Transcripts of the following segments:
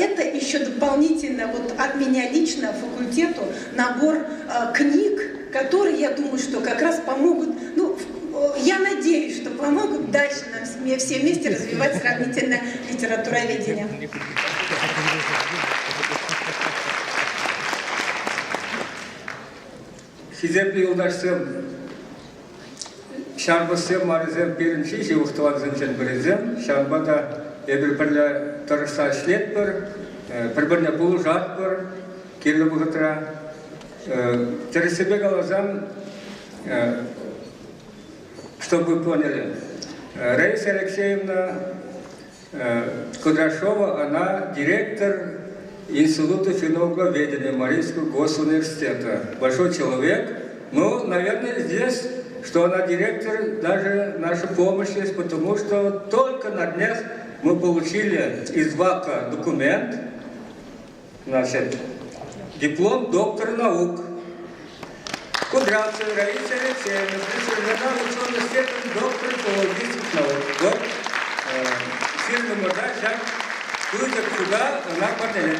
это еще дополнительно вот от меня лично факультету набор книг, которые, я думаю, что как раз помогут, ну, я надеюсь, что помогут дальше нам все вместе развивать сравнительное литературоведение. Хизепли юлдаштым, шарбысым марызым берінші жевықтылағызым жен бірізім, шарбада ебір-бірлі тұрышса шлет бір-біріне бұлы жат бір, келі бұғытыра. Тересебек алазам, чтобы вы поняли, Раиса Алексеевна Кудряшова, она директор Института фенологоведения Марийского госуниверситета. Большой человек. Ну, наверное, здесь, что она директор, даже наша помощь есть, потому что только на днях мы получили из ВАКа документ, значит, диплом доктора наук. Кудрявцева Раиса Алексеевна, присуждена ученой степень доктора филологических наук. Вот, сильно можно сейчас уйдет сюда, она поделит.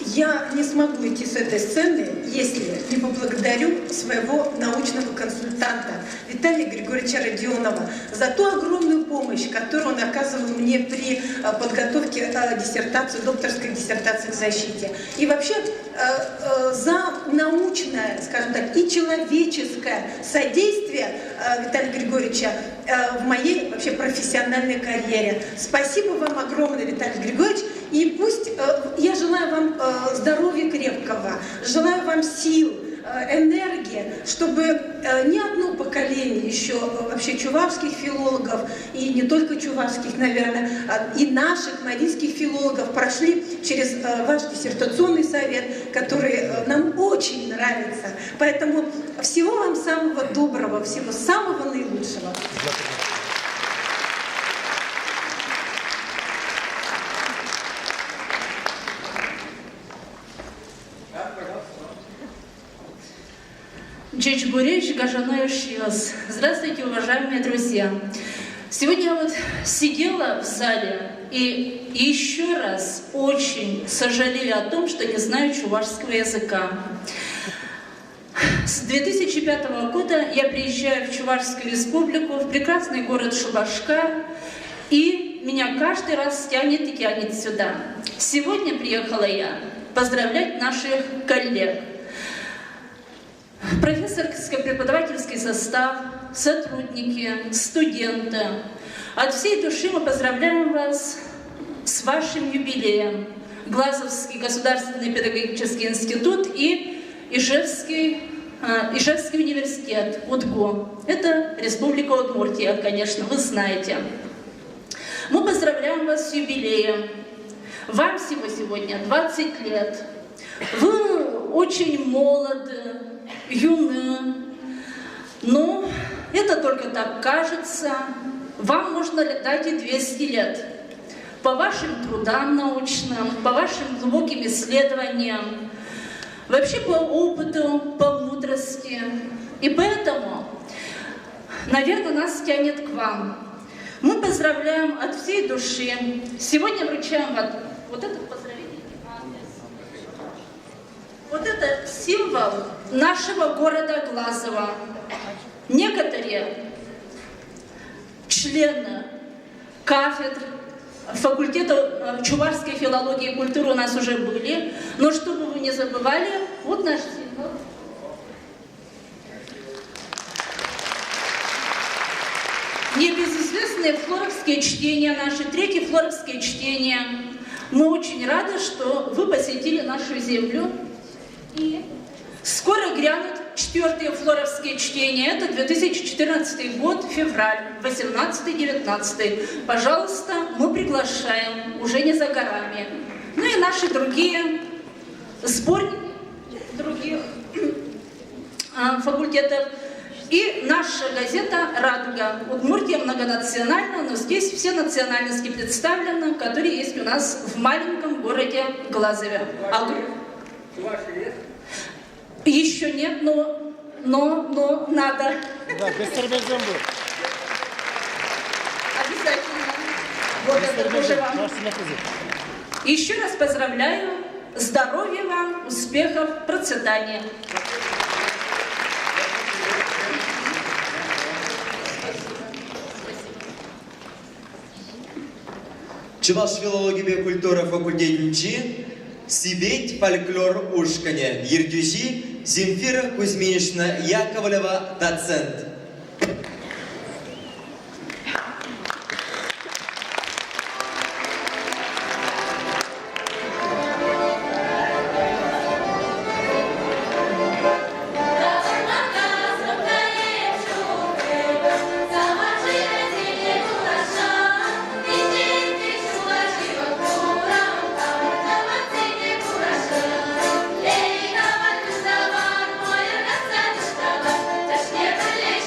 Я не смогу идти с этой сцены, если не поблагодарю своего научного консультанта Виталия Григорьевича Родионова за ту огромную помощь, которую он оказывал мне при подготовке диссертации, докторской диссертации к защите. И вообще за научное, скажем так, и человеческое содействие Виталия Григорьевича в моей вообще профессиональной карьере. Спасибо вам огромное, Виталий Григорьевич. И пусть я желаю вам здоровья крепкого, желаю вам сил, энергии, чтобы ни одно поколение еще вообще чувашских филологов, и не только чувашских, наверное, и наших марийских филологов прошли через ваш диссертационный совет, который нам очень нравится. Поэтому всего вам самого доброго, всего самого наилучшего. Чечбуревич Гажаноевич. Здравствуйте, уважаемые друзья! Сегодня я вот сидела в зале и еще раз очень сожалею о том, что не знаю чувашского языка. С 2005 года я приезжаю в Чувашскую республику, в прекрасный город Шубашка, и меня каждый раз тянет и тянет сюда. Сегодня приехала я поздравлять наших коллег. Профессорско-преподавательский состав, сотрудники, студенты. От всей души мы поздравляем вас с вашим юбилеем. Глазовский государственный педагогический институт и Ижевский университет УДГУ. Это Республика Удмуртия, конечно, вы знаете. Мы поздравляем вас с юбилеем. Вам всего сегодня 20 лет. Вы очень молоды, юны, но это только так кажется. Вам можно дать и 200 лет. По вашим трудам научным, по вашим глубоким исследованиям, вообще по опыту, по мудрости. И поэтому, наверное, нас тянет к вам. Мы поздравляем от всей души. Сегодня вручаем вот этот поздравительный адрес. Вот это символ нашего города Глазова. Некоторые члены кафедр факультета чувашской филологии и культуры у нас уже были, но чтобы вы не забывали, вот наш символ. Небезызвестные флоровские чтения, наши третьи флоровские чтения. Мы очень рады, что вы посетили нашу землю. И скоро грянут 4-е флоровские чтения. Это 2014 год, февраль, 18-19. Пожалуйста, мы приглашаем, уже не за горами. Ну и наши другие сборники других факультетов. И наша газета «Радуга». Удмуртия многонациональна, но здесь все национальности представлены, которые есть у нас в маленьком городе Глазове. Ваши есть? Еще нет, но надо. Да, бестербезем будет. Обязательно. Вот это тоже вам. Еще раз поздравляю. Здоровья вам, успехов, процветания. Чуваш филология культура факультетничи, Сибеть фольклор ушкане, Ердюжи Земфира Кузьминична Яковлева, доцент. Też nie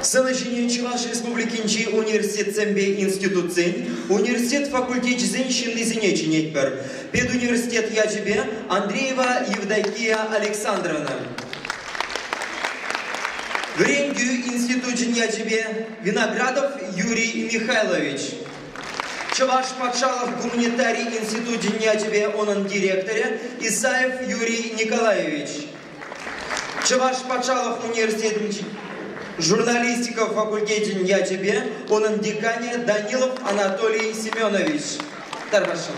Сылыжине Чуваш Республикинчи университет Цембе институт цень, университет факультет зенщин и зенеченетпер, педуниверситет Яджибе Андреева Евдокия Александровна. Вренгю институт Яджибе Виноградов Юрий Михайлович. Чуваш Патшалов гуманитарий институт Яджибе онон директоре Исаев Юрий Николаевич. Чуваш Патшалов университет журналистика в факультете Ячебе, онон декане Данилов Анатолий Семенович. Тарбашин.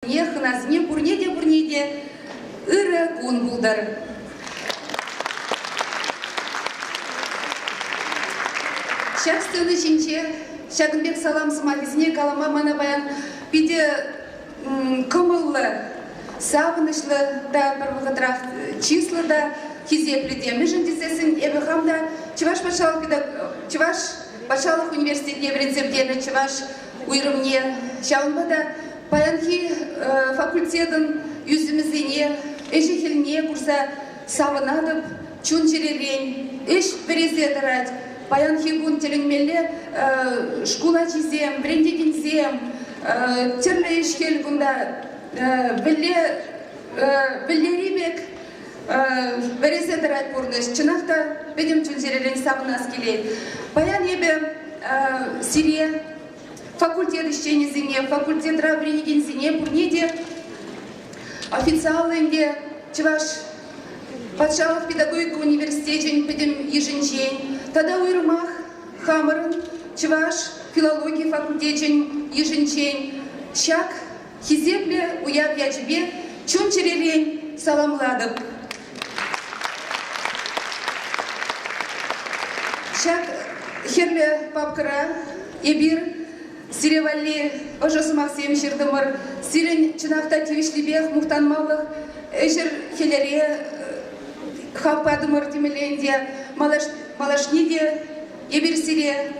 Хыназне бурнеде ыры кун булдар. Шак стыны шинче, Шагынбек салам сымагизне калама мана баян биде кымыллы, сағынышлы да бір вғыдырақ числы да хизепліде. Межін десесін ебі хамда Чуваш Патшалық университетіне бірінцептені Чуваш уйрымне шауынбада баянхи факультетін үзімізіне, эжихіліне курса савынадып, чун жерелен, эш березе дырать, баянхи күн теліңмелі шкула чизем, брендегензем, терлі ешкел күнда білеребек березе дырать бұрныш. Чынақта бедем чун жерелен савынас келейді. Баян ебі Сирия, факультет ищенезіне, факультет рабренегензіне бұрнеде официалынде Чуваш Патшалық педагогика университетін педем ежінчен, тада уйрымақ хамырын Чуваш филология факультетін ежінчен, шак хизепле уяв ячбе чун черелен саламладып. Шак херле папкара ебір сиревалли ожосымақ семшірдімір, сирен чынақта тевішлібех мұқтанмалық әжір хелере хаппадымыр темеленде, малашнеде ебір сире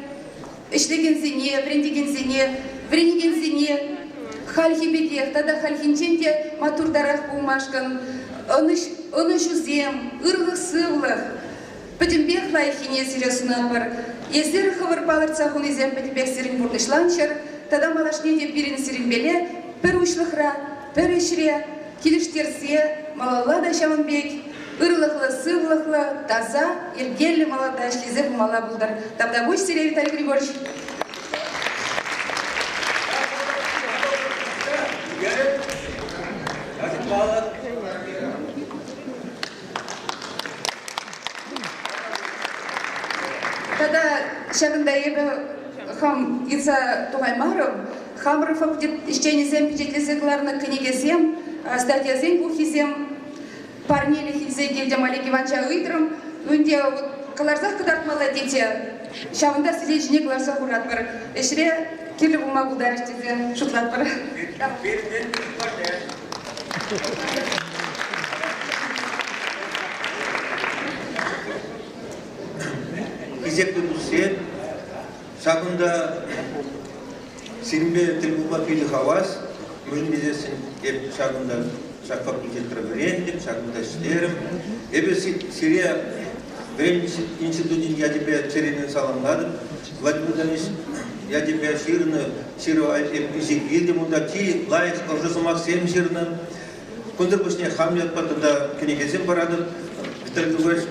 ішлегензіне, вренегензіне, хальхибедех, тада хальхинченде матурдарақ бұлмашқын, оны жүзем, ұрлық сывлық, Пәдімбек лайхине сиресуна бар. Ездер хавар балырца хунезем пәдімбек сирин бұрнышланчыр, тада малашнеде бірін сирин беле, бір ұшлықра, бір ішіре, келіштерсе, малалла да шамынбек, ұрлықлы, сывлықлы, таза, ергелі малада шлезеп мала бұлдар. Табда бұш сире Виталий Григорьевич. Тада шагында ебі хам ица туғаймарым, хамры факультет ищенезем печетлесекларны книгесем, статьязем бухизем, парнели хилзе гельдем Олег Ивановича ыйтрым, өнде каларзақ кыдартмала дете, шавында сидечіне каларзақ урат бар. Эшре келі бұлма бұлдар іштезе шутлат бар. Кезекті дүсе, шағында сирімбе тілбуға пейлі хавас, мөлін безесін еп шағында шақ факультеттері бірендім, шағында ішлерім. Эбі Сирия бірен институтын ядебе церенін саламладым. Владимир Даниш ядебе ширу еп үзек елдім, онда ки лайық ұжызымақ сем ширыны. Күндір бұшне хамлет батында кенегезем барадым. Виталий Григорьевич,